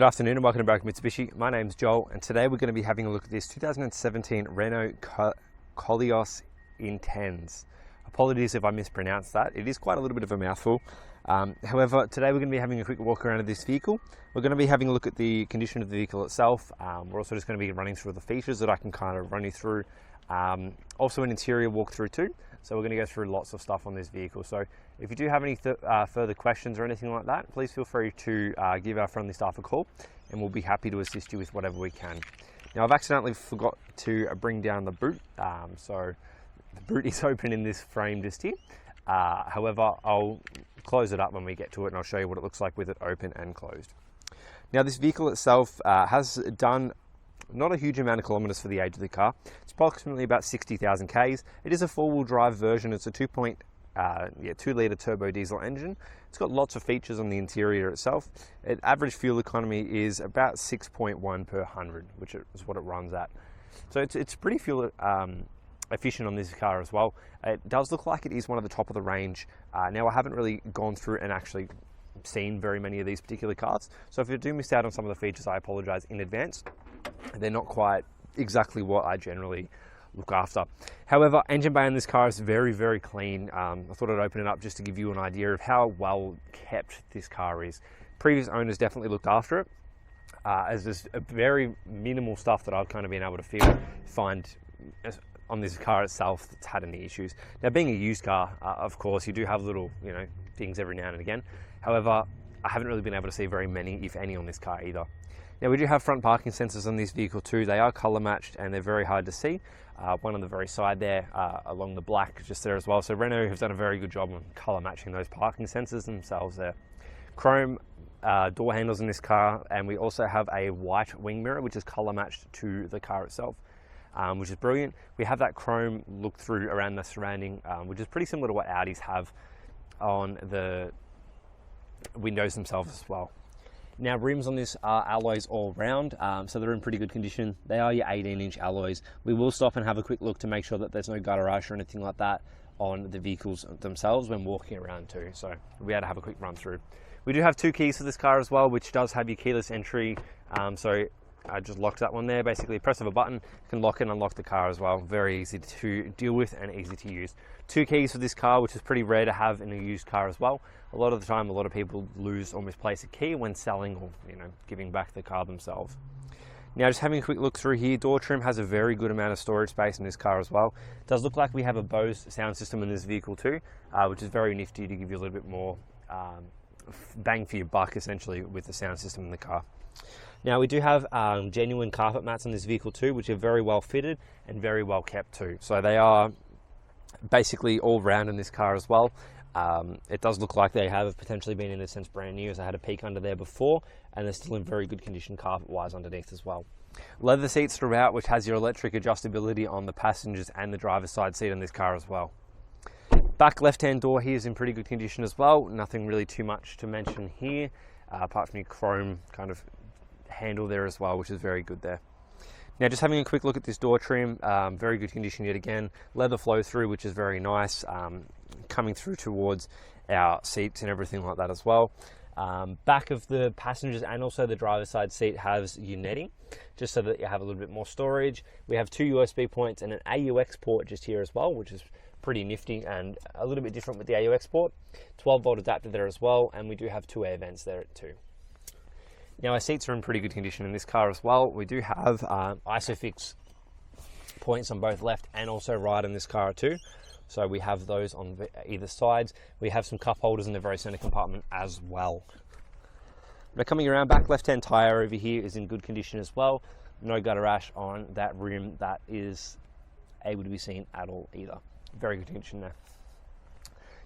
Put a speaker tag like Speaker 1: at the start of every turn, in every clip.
Speaker 1: Good afternoon and welcome to Berwick Mitsubishi. My name's Joel and today we're going to be having a look at this 2017 Renault Koleos Intense. Apologies if I mispronounced that. It is quite a little bit of a mouthful. However, today we're going to be having a quick walk around of this vehicle. We're going to be having a look at the condition of the vehicle itself. We're also just going to be running through the features that I can kind of run you through. Also an interior walkthrough too. So we're going to go through lots of stuff on this vehicle. So if you do have any further questions or anything like that, please feel free to give our friendly staff a call and we'll be happy to assist you with whatever we can. Now I've accidentally forgot to bring down the boot. So the boot is open in this frame just here. However, I'll close it up when we get to it and I'll show you what it looks like with it open and closed. Now this vehicle itself has done not a huge amount of kilometers for the age of the car. It's approximately about 60,000 Ks. It is a four-wheel drive version. It's a 2-litre turbo diesel engine. It's got lots of features on the interior itself. Average fuel economy is about 6.1 per 100, which is what it runs at. So it's pretty fuel efficient on this car as well. It does look like it is one of the top of the range. Now I haven't really gone through and actually seen very many of these particular cars, so if you do miss out on some of the features, I apologize in advance. They're not quite exactly what I generally look after. However, engine bay in this car is very, very clean. I thought I'd open it up just to give you an idea of how well kept this car is. Previous owners definitely looked after it, as there's a very minimal stuff that I've kind of been able to find on this car itself that's had any issues. Now, being a used car, of course, you do have little, things every now and again. However, I haven't really been able to see very many, if any, on this car either. Now, we do have front parking sensors on this vehicle too. They are color matched and they're very hard to see. One on the very side there, along the black, just there as well. So Renault have done a very good job on color matching those parking sensors themselves there. Chrome door handles in this car, and we also have a white wing mirror, which is color matched to the car itself. Which is brilliant. We have that chrome look through around the surrounding, which is pretty similar to what Audis have on the windows themselves as well. Now, rims on this are alloys all round, so they're in pretty good condition. They are your 18-inch alloys. We will stop and have a quick look to make sure that there's no gutter rash or anything like that on the vehicles themselves when walking around too, so we'll be able to have a quick run through. We do have two keys for this car as well, which does have your keyless entry, so I just locked that one there. Basically, press of a button, you can lock and unlock the car as well. Very easy to deal with and easy to use. Two keys for this car, which is pretty rare to have in a used car as well. A lot of the time, a lot of people lose or misplace a key when selling or giving back the car themselves. Now, just having a quick look through here, door trim has a very good amount of storage space in this car as well. It does look like we have a Bose sound system in this vehicle too, which is very nifty to give you a little bit more bang for your buck, essentially, with the sound system in the car. Now, we do have genuine carpet mats in this vehicle too, which are very well fitted and very well kept too. So they are basically all round in this car as well. It does look like they have potentially been, in a sense, brand new, as I had a peek under there before, and they're still in very good condition carpet-wise underneath as well. Leather seats throughout, which has your electric adjustability on the passengers and the driver's side seat in this car as well. Back left-hand door here is in pretty good condition as well. Nothing really too much to mention here, apart from your chrome kind of handle there as well, which is very good there. Now, just having a quick look at this door trim, very good condition yet again. Leather flow through, which is very nice, coming through towards our seats and everything like that as well. Back of the passengers and also the driver's side seat has your netting, just so that you have a little bit more storage. We have two USB points and an AUX port just here as well, which is pretty nifty and a little bit different with the AUX port. 12-volt adapter there as well, and we do have two air vents there too. Now, our seats are in pretty good condition in this car as well. We do have ISOFIX points on both left and also right in this car too. So we have those on either sides. We have some cup holders in the very center compartment as well. Now, coming around, back left-hand tire over here is in good condition as well. No gutter rash on that rim that is able to be seen at all either. Very good condition there.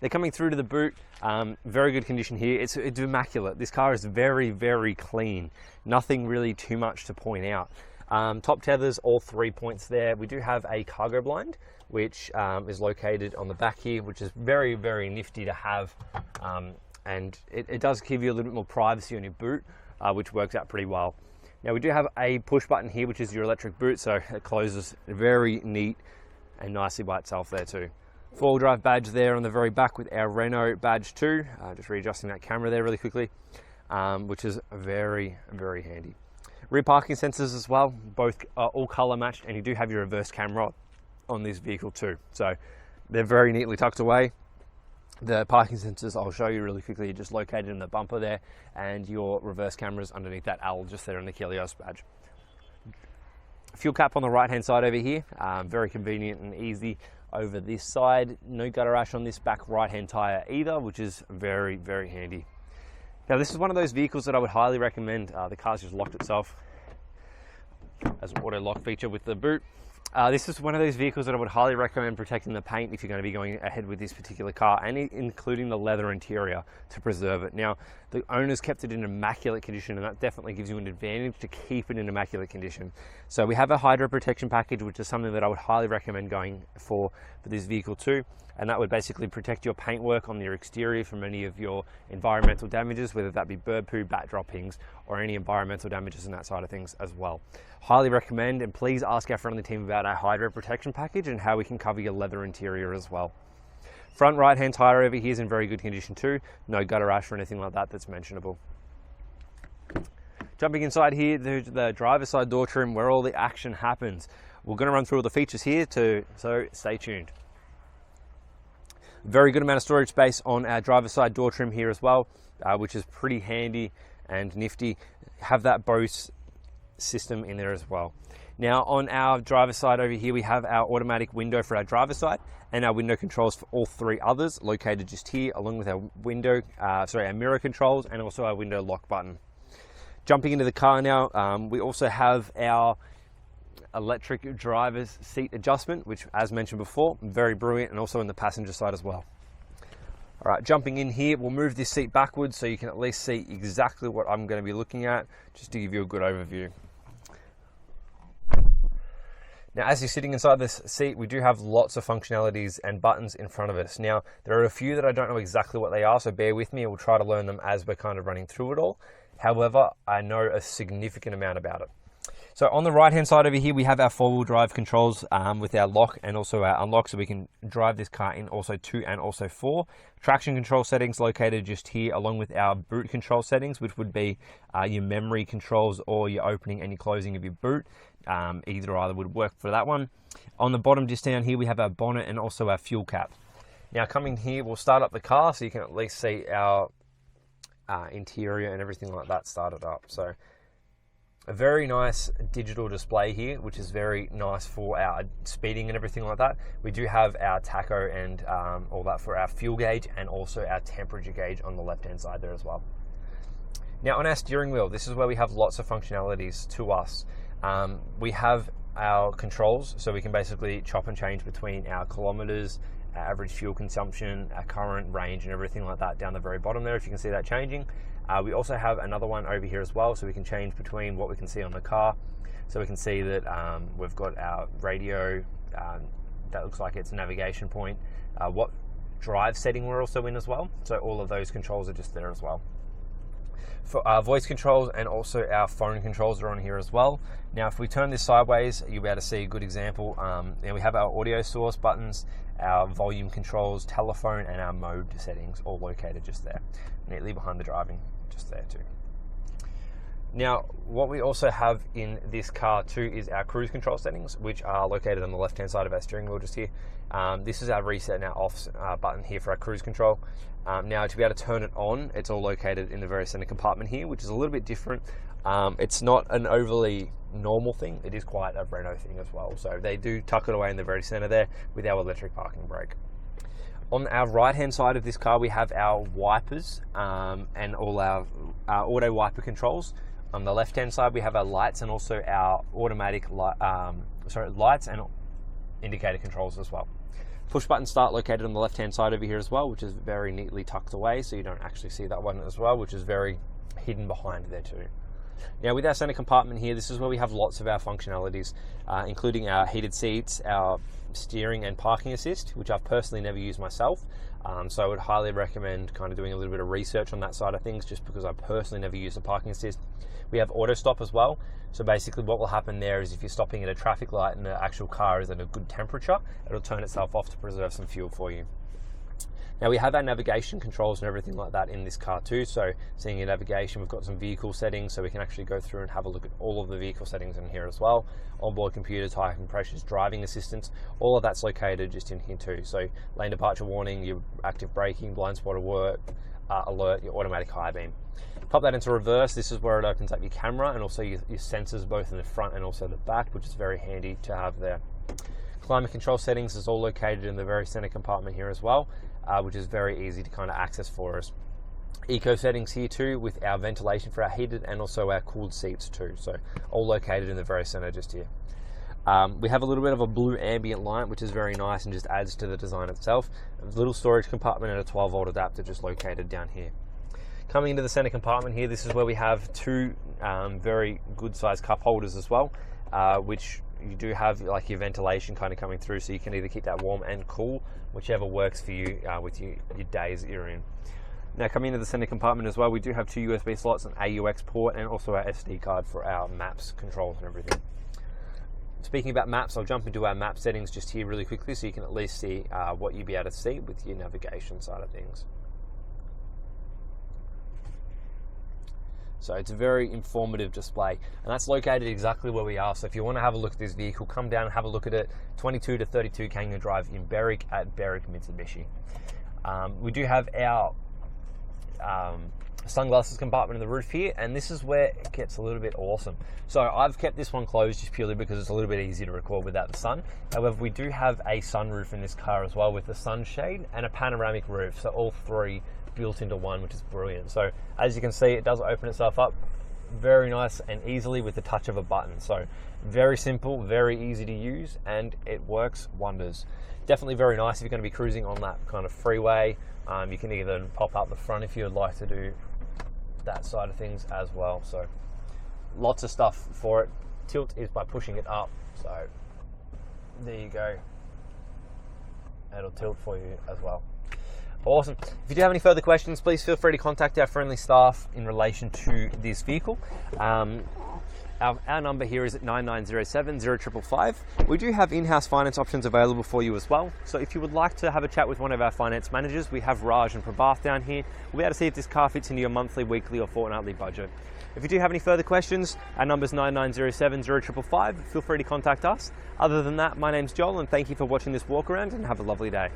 Speaker 1: They're coming through to the boot, very good condition here. It's immaculate. This car is very, very clean. Nothing really too much to point out. Top tethers, all 3 points there. We do have a cargo blind, which is located on the back here, which is very, very nifty to have. And it does give you a little bit more privacy on your boot, which works out pretty well. Now, we do have a push button here, which is your electric boot, so it closes very neat and nicely by itself there too. Four-wheel drive badge there on the very back with our Renault badge too. Just readjusting that camera there really quickly. which is very, very handy. Rear parking sensors as well, both are all color matched, and you do have your reverse camera on this vehicle too. So they're very neatly tucked away. The parking sensors, I'll show you really quickly, are just located in the bumper there, and your reverse cameras underneath that L just there on the Koleos badge. Fuel cap on the right hand side over here, very convenient and easy. Over this side, no gutter rash on this back right hand tire either, which is very, very handy. Now this is one of those vehicles that I would highly recommend. The car's just locked itself as an auto lock feature with the boot. This is one of those vehicles that I would highly recommend protecting the paint if you're going to be going ahead with this particular car, and including the leather interior to preserve it. Now, the owners kept it in immaculate condition, and that definitely gives you an advantage to keep it in immaculate condition. So we have a hydro protection package, which is something that I would highly recommend going for this vehicle too. And that would basically protect your paintwork on your exterior from any of your environmental damages, whether that be bird poo, bat droppings, or any environmental damages in that side of things as well. Highly recommend, and please ask our friendly team about our hydro protection package and how we can cover your leather interior as well. Front right hand tire over here is in very good condition too. No gutter rash or anything like that that's mentionable. Jumping inside here, the driver's side door trim where all the action happens. We're going to run through all the features here too, so stay tuned. Very good amount of storage space on our driver's side door trim here as well, which is pretty handy and nifty. Have that Bose system in there as well. Now on our driver's side over here, we have our automatic window for our driver's side and our window controls for all three others located just here, along with our our mirror controls and also our window lock button. Jumping into the car now, we also have our electric driver's seat adjustment, which as mentioned before, very brilliant, and also in the passenger side as well. All right, jumping in here, we'll move this seat backwards so you can at least see exactly what I'm going to be looking at, just to give you a good overview. Now, as you're sitting inside this seat, we do have lots of functionalities and buttons in front of us. Now, there are a few that I don't know exactly what they are, so bear with me, and we'll try to learn them as we're kind of running through it all. However, I know a significant amount about it. So on the right hand side over here, we have our four-wheel drive controls with our lock and also our unlock, so we can drive this car in also 2 and also 4. Traction control settings located just here, along with our boot control settings, which would be your memory controls or your opening and your closing of your boot. Either or either would work for that one. On the bottom just down here, we have our bonnet and also our fuel cap. Now coming here, we'll start up the car so you can at least see our interior and everything like that started up. So a very nice digital display here, which is very nice for our speeding and everything like that. We do have our tacho and all that for our fuel gauge, and also our temperature gauge on the left hand side there as well. Now on our steering wheel, this is where we have lots of functionalities to us. We have our controls, so we can basically chop and change between our kilometers, our average fuel consumption, our current, range, and everything like that down the very bottom there, if you can see that changing. We also have another one over here as well, so we can change between what we can see on the car. So we can see that we've got our radio, that looks like it's a navigation point, what drive setting we're also in as well. So all of those controls are just there as well. For our voice controls and also our phone controls are on here as well. Now if we turn this sideways, you'll be able to see a good example. And we have our audio source buttons, our volume controls, telephone, and our mode settings all located just there, neatly behind the driving, just there too. Now, what we also have in this car too is our cruise control settings, which are located on the left-hand side of our steering wheel just here. This is our reset and our off button here for our cruise control. Now, to be able to turn it on, it's all located in the very center compartment here, which is a little bit different. It's not an overly normal thing. It is quite a Renault thing as well. So they do tuck it away in the very center there with our electric parking brake. On our right-hand side of this car, we have our wipers and all our auto wiper controls. On the left-hand side, we have our lights and also our automatic lights and indicator controls as well. Push button start located on the left-hand side over here as well, which is very neatly tucked away, so you don't actually see that one as well, which is very hidden behind there too. Now with our center compartment here, this is where we have lots of our functionalities, including our heated seats, our steering and parking assist, which I've personally never used myself. So I would highly recommend kind of doing a little bit of research on that side of things, just because I personally never used a parking assist. We have auto stop as well. So basically what will happen there is if you're stopping at a traffic light and the actual car is at a good temperature, it'll turn itself off to preserve some fuel for you. Now we have our navigation controls and everything like that in this car too. So seeing your navigation, we've got some vehicle settings, so we can actually go through and have a look at all of the vehicle settings in here as well. Onboard computer, tire compressions, driving assistance, all of that's located just in here too. So lane departure warning, your active braking, blind spot alert, your automatic high beam. Pop that into reverse. This is where it opens up your camera and also your sensors both in the front and also the back, which is very handy to have there. Climate control settings is all located in the very center compartment here as well, which is very easy to kind of access for us. Eco settings here too, with our ventilation for our heated and also our cooled seats too. So all located in the very center just here. We have a little bit of a blue ambient light, which is very nice and just adds to the design itself. A little storage compartment and a 12-volt adapter just located down here. Coming into the center compartment here, this is where we have two very good sized cup holders as well, which you do have like your ventilation kind of coming through, so you can either keep that warm and cool, whichever works for you with your days that you're in. Now coming into the center compartment as well, we do have two USB slots, an AUX port, and also our SD card for our maps controls and everything. Speaking about maps, I'll jump into our map settings just here really quickly so you can at least see what you'll be able to see with your navigation side of things. So it's a very informative display, and that's located exactly where we are. So if you want to have a look at this vehicle, come down and have a look at it. 22 to 32 Kangan Drive in Berwick at Berwick Mitsubishi. We do have our sunglasses compartment in the roof here, and this is where it gets a little bit awesome. So I've kept this one closed just purely because it's a little bit easier to record without the sun. However, we do have a sunroof in this car as well with the sunshade and a panoramic roof, so all three built into one, which is brilliant. So as you can see, it does open itself up very nice and easily with the touch of a button. So very simple, very easy to use, and it works wonders. Definitely very nice if you're going to be cruising on that kind of freeway. You can even pop up the front if you would like to do that side of things as well. So lots of stuff for it. Tilt is by pushing it up, so there you go. It'll tilt for you as well. Awesome. If you do have any further questions, please feel free to contact our friendly staff in relation to this vehicle. Our number here is at 9907 0555. We do have in-house finance options available for you as well. So if you would like to have a chat with one of our finance managers, we have Raj and Prabhath down here. We'll be able to see if this car fits into your monthly, weekly or fortnightly budget. If you do have any further questions, our number is 9907 0555. Feel free to contact us. Other than that, my name's Joel, and thank you for watching this walk around, and have a lovely day.